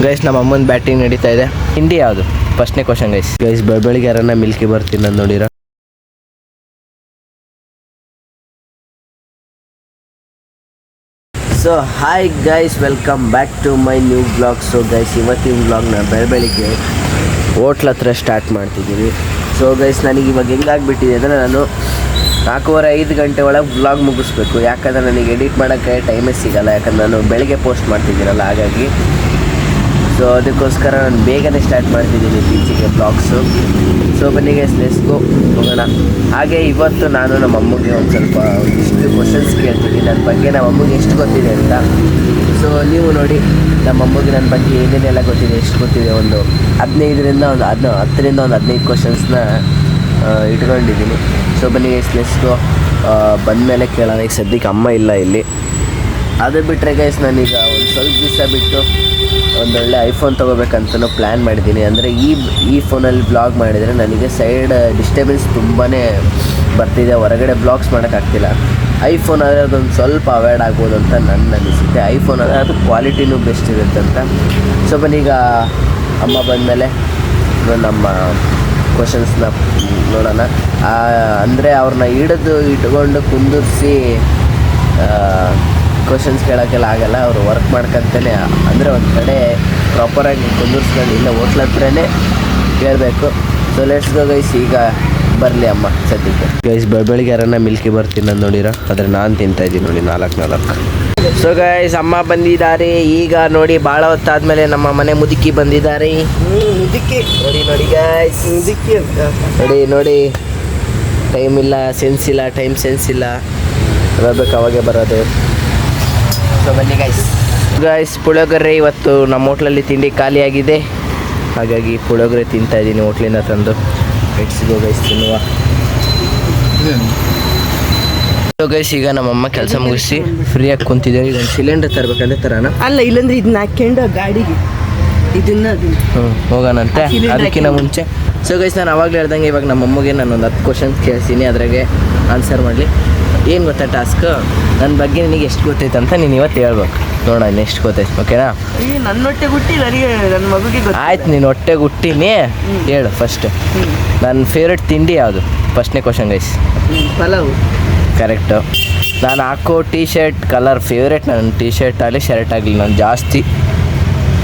Guys ನಮ್ಮ ಅಮ್ಮನ batting ನಡೀತಾ ಇದೆ. ತಿಂಡಿ ಯಾವುದು ಫಸ್ಟ್ನೇ ಕ್ವಶನ್ ಗೈಸ್ ಬೆಳಿಗ್ಗೆ ಯಾರನ್ನ ಮಿಲ್ಕಿ ಬರ್ತೀನಿ ನಾನು ನೋಡಿರ. So hi guys, welcome back to my new blog. So guys ಇವತ್ತಿನ ಬ್ಲಾಗ್ನ ಬೆಳಗ್ಗೆ ಹೋಟ್ಲ್ ಹತ್ರ ಸ್ಟಾರ್ಟ್ ಮಾಡ್ತಿದ್ದೀವಿ. ಸೊ ಗೈಸ್ ನನಗೆ ಇವಾಗ ಹೆಂಗಾಗ್ಬಿಟ್ಟಿದೆ ಅಂದರೆ ನಾನು 4:30-5 ಗಂಟೆ ಒಳಗೆ ಬ್ಲಾಗ್ ಮುಗಿಸ್ಬೇಕು. ಯಾಕಂದರೆ ನನಗೆ ಎಡಿಟ್ ಮಾಡೋಕ್ಕೆ ಟೈಮೇ ಸಿಗೋಲ್ಲ, ಯಾಕಂದ್ರೆ ನಾನು ಬೆಳಗ್ಗೆ ಪೋಸ್ಟ್ ಮಾಡ್ತಿದ್ದೀನಲ್ಲ, ಹಾಗಾಗಿ ಸೊ ಅದಕ್ಕೋಸ್ಕರ ನಾನು ಬೇಗನೆ ಸ್ಟಾರ್ಟ್ ಮಾಡ್ತಿದ್ದೀನಿ ಇತ್ತೀಚೆಗೆ ಬ್ಲಾಗ್ಸು. ಸೊ ಬನ್ನಿ ಗೈಸ್ ಲೆಟ್ಸ್ ಗೋ ಹೋಗೋಣ. ಹಾಗೆ ಇವತ್ತು ನಾನು ನಮ್ಮ ಅಮ್ಮಗೆ ಒಂದು ಸ್ವಲ್ಪ ಇಷ್ಟು ಕ್ವಶನ್ಸ್ ಕೇಳ್ತೀನಿ ನನ್ನ ಬಗ್ಗೆ, ನಮ್ಮ ಅಮ್ಮಗೆ ಎಷ್ಟು ಗೊತ್ತಿದೆ ಅಂತ. ಸೊ ನೀವು ನೋಡಿ ನಮ್ಮ ಅಮ್ಮಗೆ ನನ್ನ ಬಗ್ಗೆ ಏನೇನೆಲ್ಲ ಗೊತ್ತಿದೆ, ಎಷ್ಟು ಗೊತ್ತಿದೆ, ಒಂದು 10ರಿಂದ ಒಂದು 15 ಕ್ವಶನ್ಸ್ನ ಇಟ್ಕೊಂಡಿದ್ದೀನಿ. ಸೊ ಬನ್ನಿ ಗೈಸ್ ಲೆಟ್ಸ್ ಗೋ. ಬಂದಮೇಲೆ ಕೇಳೋಣ. ಈಗ ಸದ್ಯಕ್ಕೆ ಅಮ್ಮ ಇಲ್ಲ ಇಲ್ಲಿ. ಅದು ಬಿಟ್ಟರೆ ಗೈಸ್ ನಾನೀಗ ಒಂದು ಸ್ವಲ್ಪ ದಿವಸ ಬಿಟ್ಟು ಒಂದೊಳ್ಳೆ ಐಫೋನ್ ತೊಗೋಬೇಕಂತಲೂ ಪ್ಲ್ಯಾನ್ ಮಾಡಿದ್ದೀನಿ. ಅಂದರೆ ಈ ಫೋನಲ್ಲಿ ಬ್ಲಾಗ್ ಮಾಡಿದರೆ ನನಗೆ ಸೈಡ್ ಡಿಸ್ಟರ್ಬೆನ್ಸ್ ತುಂಬಾ ಬರ್ತಿದೆ, ಹೊರಗಡೆ ಬ್ಲಾಗ್ಸ್ ಮಾಡೋಕ್ಕಾಗ್ತಿಲ್ಲ. ಐಫೋನ್ ಆದರೆ ಅದೊಂದು ಸ್ವಲ್ಪ ಅವಾಯ್ಡ್ ಆಗ್ಬೋದು ಅಂತ ನನ್ನ ಅನಿಸುತ್ತೆ. ಐಫೋನ್ ಆದರೆ ಅದು ಕ್ವಾಲಿಟಿನೂ ಬೆಸ್ಟ್ ಇರುತ್ತೆ ಅಂತ. ಸೊ ಬನ್ನೀಗ ಅಮ್ಮ ಬಂದಮೇಲೆ ನಮ್ಮ ಕ್ವಶನ್ಸ್ನ ನೋಡೋಣ. ಅಂದರೆ ಅವ್ರನ್ನ ಇಟ್ಕೊಂಡು ಕುಂದಿರಿಸಿ ಕ್ವಶನ್ಸ್ ಕೇಳೋಕ್ಕೆಲ್ಲ ಆಗಲ್ಲ. ಅವರು ವರ್ಕ್ ಮಾಡ್ಕೊಂತಾನೆ, ಅಂದರೆ ಒಂದು ಕಡೆ ಪ್ರಾಪರಾಗಿ ಕುಂದಿರ್ಸ್ಕೊಂಡು ಇಲ್ಲ ಹೋಟ್ಲ್ ಹತ್ರನೇ ಕೇಳಬೇಕು. So let's go guys. ಈಗ ಬರಲಿ ಅಮ್ಮ ಸದ್ಯಕ್ಕೆ. ಗೈಸ್ ಬೆಳಿಗ್ಗೆ ಯಾರನ್ನ ಮಿಲ್ಕಿ ಬರ್ತೀನಿ ನಾನು ನೋಡಿರ, ಆದರೆ ನಾನು ತಿಂತಾಯಿದ್ದೀನಿ ನೋಡಿ 4. ಸೊ ಗೈಸ್ ಅಮ್ಮ ಬಂದಿದ್ದಾರೆ ಈಗ ನೋಡಿ. ಭಾಳ ಹೊತ್ತಾದಮೇಲೆ ನಮ್ಮ ಮನೆ ಮುದುಕಿ ಬಂದಿದ್ದಾರೆ. ಮುದುಕಿ ನೋಡಿ ಗೈಸ್, ಮುದುಕಿ ಅಂತ ನೋಡಿ. ಟೈಮ್ ಇಲ್ಲ, ಸೆನ್ಸ್ ಇಲ್ಲ, ಟೈಮ್ ಸೆನ್ಸ್ ಇಲ್ಲ, ಬರಬೇಕು ಅವಾಗೆ ಬರೋದು. ಸೊ ಬನ್ನಿ ಗೈಸ್ ಪುಳಿಯೋಗರೆ ಇವತ್ತು ನಮ್ಮ ಹೋಟ್ಲಲ್ಲಿ ತಿಂಡಿ ಖಾಲಿಯಾಗಿದೆ, ಹಾಗಾಗಿ ಪುಳಿಯೋಗರೆ ತಿಂತಾಯಿದ್ದೀನಿ ಹೋಟ್ಲಿಂದ ತಂದು. ಲೆಟ್ಸ್ ಗೋ ಗೈಸ್ ತಿನ್ನುವ. ಸೊ ಗೈಸ್ ಈಗ ನಮ್ಮಮ್ಮ ಕೆಲಸ ಮುಗಿಸಿ ಫ್ರೀಯಾಗಿ ಕುಂತಿದ್ದೇವೆ. ಈಗ ಒಂದು ಸಿಲಿಂಡರ್ ತರಬೇಕಂದ್ರೆ ತರೋಣ ಅಲ್ಲ, ಇಲ್ಲಾಂದ್ರೆ ಇದನ್ನ ಹಾಕ್ಕೊಂಡು ಗಾಡಿಗೆ ಇದನ್ನ ಹೋಗೋಣಂತೆ. ಅದಕ್ಕಿಂತ ಮುಂಚೆ ಸೊ ಗೈಸ್ ನಾನು ಅವಾಗಲೇ ಹೇಳ್ದಂಗೆ ಇವಾಗ ನಮ್ಮಮ್ಮಗೆ ನಾನು ಒಂದು 10 ಕ್ವಶನ್ಸ್ ಕೇಳ್ತೀನಿ, ಅದ್ರಾಗೆ ಆನ್ಸರ್ ಮಾಡಲಿ. ಏನು ಗೊತ್ತಾ ಟಾಸ್ಕ್, ನನ್ನ ಬಗ್ಗೆ ನಿನಗೆ ಎಷ್ಟು ಗೊತ್ತೈತೆ ಅಂತ ನೀನು ಇವತ್ತು ಹೇಳ್ಬೇಕು. ನೋಡೋಣ ಎಷ್ಟು ಗೊತ್ತೈತೆ, ಓಕೆನಾ? ನನ್ನ ಹೊಟ್ಟೆ ಗುಟ್ಟಿ ನನಗೆ ನನ್ನ ಮಗುಗೆ ಆಯ್ತು, ನೀನು ಹೊಟ್ಟೆ ಗುಟ್ಟಿನಿ ಹೇಳು ಫಸ್ಟ್. ನನ್ನ ಫೇವ್ರೆಟ್ ತಿಂಡಿ ಯಾವುದು ಫಸ್ಟ್ನೇ ಕ್ವಶನ್ ಗೈಸ್. ಪಲಾವು. ಕರೆಕ್ಟು. ನಾನು ಹಾಕೋ ಟೀ ಶರ್ಟ್ ಕಲರ್ ಫೇವ್ರೆಟ್, ನನ್ನ ಟೀ ಶರ್ಟ್ ಆಗಲಿ ಶರ್ಟ್ ಆಗಲಿ ನಾನು ಜಾಸ್ತಿ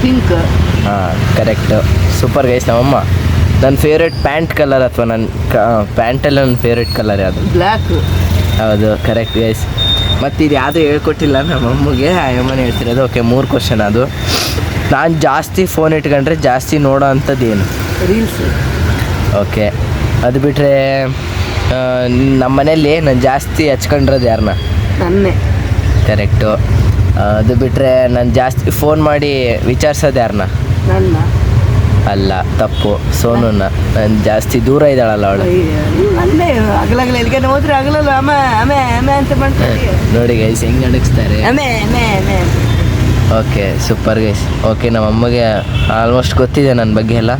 ಪಿಂಕ್. ಹಾಂ ಕರೆಕ್ಟು, ಸೂಪರ್ ಗೈಸ್. ನಮ್ಮಮ್ಮ ನನ್ನ ಫೇವ್ರೆಟ್ ಪ್ಯಾಂಟ್ ಕಲರ್ ಅಥವಾ ನನ್ನ ಪ್ಯಾಂಟಲ್ಲಿ ನನ್ನ ಫೇವ್ರೆಟ್ ಕಲರ್ ಯಾವುದು? ಬ್ಲ್ಯಾಕ್. ಹೌದು ಕರೆಕ್ಟ್ ಗೈಸ್. ಮತ್ತು ಇದು ಯಾವುದೂ ಹೇಳ್ಕೊಟ್ಟಿಲ್ಲ ನಮ್ಮಮ್ಮಗೆ, ಅಮ್ಮನೇ ಹೇಳ್ತಿರೋದು. Okay 3 question. ಅದು ನಾನು ಜಾಸ್ತಿ ಫೋನ್ ಇಟ್ಕೊಂಡ್ರೆ ಜಾಸ್ತಿ ನೋಡೋ ಅಂಥದ್ದು ಏನು? ರೀಲ್ಸ್. ಓಕೆ. ಅದು ಬಿಟ್ಟರೆ ನಮ್ಮ ಮನೇಲಿ ನಾನು ಜಾಸ್ತಿ ಹಚ್ಕೊಂಡಿರೋದು ಯಾರನ್ನ? ನನ್ನೇ. ಕರೆಕ್ಟು. ಅದು ಬಿಟ್ಟರೆ ನಾನು ಜಾಸ್ತಿ ಫೋನ್ ಮಾಡಿ ವಿಚಾರಿಸೋದು ಯಾರನ್ನ? ನನ್ನ. ಅಲ್ಲ, ತಪ್ಪು, ಸೋನುನ. ನಾನು ಜಾಸ್ತಿ ದೂರ ಇದ್ದಾಳಲ್ಲ ಅವಳು. ನನ್ನೇ. ಅಗಲಾಗಲ ಎಲ್ಲಿಗೆ ಹೋದ್ರೆ ಆಗಲಲ್ಲ ಅಮ್ಮ ಅಮೆ ಅಮೆ ಅಂತ ಮಾಡ್ತಾರೆ ನೋಡಿ ಗೈಸ್ ಹೆಂಗೆ ಅಡಗಿಸ್ತಾರೆ. ಅಮೆ ಅಮೆ ಅಮೆ. Okay super guys. ಓಕೆ ನಮ್ಮ ಅಮ್ಮಗೆ ಆಲ್ಮೋಸ್ಟ್ ಗೊತ್ತಿದೆ ನನ್ನ ಬಗ್ಗೆ ಎಲ್ಲ.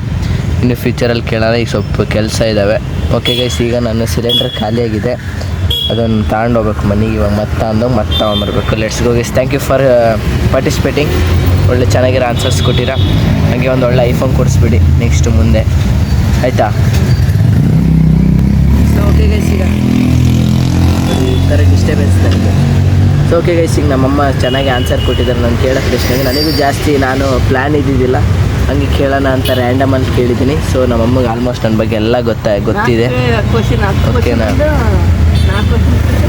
ಇನ್ನು ಫ್ಯೂಚರಲ್ಲಿ ಕೇಳೋಣ, ಈಗ ಸ್ವಲ್ಪ ಕೆಲಸ ಇದ್ದಾವೆ. ಓಕೆ ಗೈಸ್ ಈಗ ನನ್ನ ಸಿಲಿಂಡರ್ ಖಾಲಿಯಾಗಿದೆ, ಅದನ್ನು ತಗೊಂಡೋಗ್ಬೇಕು ಮನೆಗೆ. ಇವಾಗ ಮತ್ತೆ ತಗೊಂಬರ್ಬೇಕು. Let's go guys. Thank you for participating. ಒಳ್ಳೆ ಚೆನ್ನಾಗಿರೋ ಆನ್ಸರ್ಸ್ ಕೊಟ್ಟಿರ. ಹಾಗೆ ಒಂದು ಒಳ್ಳೆ ಐಫೋನ್ ಕೊಡಿಸ್ಬಿಡಿ ನೆಕ್ಸ್ಟ್ ಮುಂದೆ, ಆಯಿತಾ? ಸೊ ಓಕೆ ಗೈಸ್ ಈಗ ಈ ಥರ ಡಿಸ್ಟರ್ಬೆನ್ಸ್ ನನಗೆ. ಸೊ ಓಕೆ ಗೈಸ್ ಈಗ ನಮ್ಮಮ್ಮ ಚೆನ್ನಾಗಿ ಆನ್ಸರ್ ಕೊಟ್ಟಿದ್ದಾರೆ ನಾನು ಕೇಳೋ ಪ್ರಶ್ನೆಗೆ. ನನಗೂ ಜಾಸ್ತಿ ನಾನು ಪ್ಲ್ಯಾನ್ ಇದ್ದಿದ್ದಿಲ್ಲ, ಹಂಗೆ ಕೇಳೋಣ ಅಂತ ರ್ಯಾಂಡಮ್ ಅಂತ ಕೇಳಿದ್ದೀನಿ. ಸೊ ನಮ್ಮಮ್ಮಗೆ ಆಲ್ಮೋಸ್ಟ್ ನನ್ನ ಬಗ್ಗೆ ಎಲ್ಲ ಗೊತ್ತಿದೆ. ಓಕೆನಾ?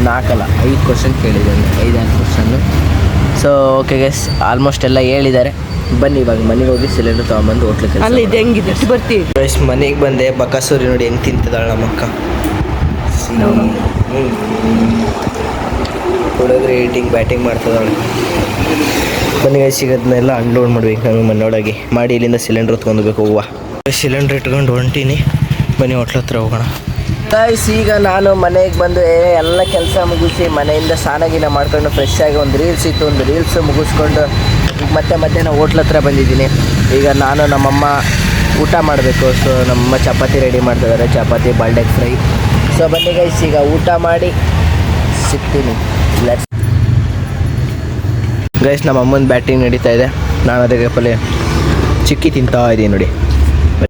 4 ಅಲ್ಲ 5 ಕ್ವಶನ್ ಕೇಳಿದ್ದೀನಿ, 5-6 question. So okay guys almost ಎಲ್ಲ ಹೇಳಿದ್ದಾರೆ. ಬನ್ನಿ ಇವಾಗ ಮನೆಗೆ ಹೋಗಿ ಸಿಲಿಂಡರ್ ತೊಗೊಂಬಂದು ಹೋಟ್ಲಿಗೆ ಅಲ್ಲಿ ಇದು ಹೆಂಗಿದೆ ಬರ್ತೀವಿ ಗೈಸ್. ಮನೆಗೆ ಬಂದೆ, ಬಕಾಸೂರಿ ನೋಡಿ ಹೆಂಗೆ ತಿಂತಿದ್ದಾಳೆ ನಮ್ಮಕ್ಕ. ಹುಡುಗರು ಈಟಿಂಗ್ ಬ್ಯಾಟಿಂಗ್ ಮಾಡ್ತಿದ್ದಾಳೆ. ಬನ್ನಿ ಗೈಸ್ ಈಗ ಅದನ್ನೆಲ್ಲ ಅನ್ಲೋಡ್ ಮಾಡ್ಬೇಕು. ನಾನು ಮನೆಯೊಳಗೆ ಮಾಡಿ ಇಲ್ಲಿಂದ ಸಿಲಿಂಡರ್ ತೊಗೊಂಡ್ಬೇಕು. ಹೂವು ಸಿಲಿಂಡರ್ ಇಟ್ಕೊಂಡು ಹೊಂಟೀನಿ. ಬನ್ನಿ ಹೋಟ್ಲ ಹತ್ರ ಹೋಗೋಣ ಗೈಸ್. ಈಗ ನಾನು ಮನೆಗೆ ಬಂದು ಎಲ್ಲ ಕೆಲಸ ಮುಗಿಸಿ ಮನೆಯಿಂದ ಸ್ನಾನ ಮಾಡ್ಕೊಂಡು ಫ್ರೆಶ್ ಆಗಿ ಒಂದು ರೀಲ್ಸ್ ಇತ್ತು, ಒಂದು ರೀಲ್ಸ್ ಮುಗಿಸ್ಕೊಂಡು ಮತ್ತೆ ಮಧ್ಯಾಹ್ನ ಹೋಟ್ಲ ಹತ್ರ ಬಂದಿದ್ದೀನಿ. ಈಗ ನಾನು ನಮ್ಮಮ್ಮ ಊಟ ಮಾಡಬೇಕು. ಸೊ ನಮ್ಮಮ್ಮ ಚಪಾತಿ ರೆಡಿ ಮಾಡ್ತಿದ್ದಾರೆ, chapati bald egg fry. So ಬನ್ನಿ ಗೈಸ್ ಈಗ ಊಟ ಮಾಡಿ ಸಿಗ್ತೀನಿ. ಗೈಸ್ ನಮ್ಮ ಅಮ್ಮನ ಬ್ಯಾಟಿಂಗ್ ನಡೀತಾ ಇದೆ, ನಾನು ಅದಕ್ಕೆ ಚಿಕ್ಕಿ ತಿಂತಾ ಇದೀನಿ ನೋಡಿ.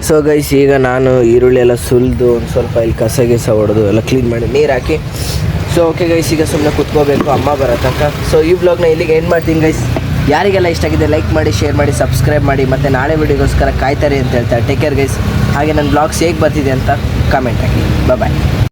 ಸೊ ಗೈಸ್ ಈಗ ನಾನು ಈರುಳ್ಳಿ ಎಲ್ಲ ಸುಲಿದು ಒಂದು ಸ್ವಲ್ಪ ಇಲ್ಲಿ ಕಸ ಗಿಸ ಹೊಡೆದು ಎಲ್ಲ ಕ್ಲೀನ್ ಮಾಡಿ ನೀರು ಹಾಕಿ ಸೊ ಓಕೆ ಗೈಸ್ ಈಗ ಸುಮ್ಮನೆ ಕುತ್ಕೋಬೇಕು ಅಮ್ಮ ಬರೋ ತನಕ. ಸೊ ಈ ವ್ಲಾಗ್ನ ಇಲ್ಲಿಗೆ ಏನು ಮಾಡ್ತೀನಿ ಗೈಸ್. ಯಾರಿಗೆಲ್ಲ ಇಷ್ಟ ಆಗಿದೆ ಲೈಕ್ ಮಾಡಿ, ಶೇರ್ ಮಾಡಿ, ಸಬ್ಸ್ಕ್ರೈಬ್ ಮಾಡಿ, ಮತ್ತು ನಾಳೆ ವಿಡಿಯೋಗೋಸ್ಕರ ಕಾಯ್ತಾರೆ ಅಂತ ಹೇಳ್ತಾರೆ. Take care guys. ಹಾಗೆ ನನ್ನ ಬ್ಲಾಗ್ಸ್ ಹೇಗೆ ಬರ್ತಿದೆ ಅಂತ ಕಾಮೆಂಟ್ ಹಾಕಿ. ಬಾಯ್.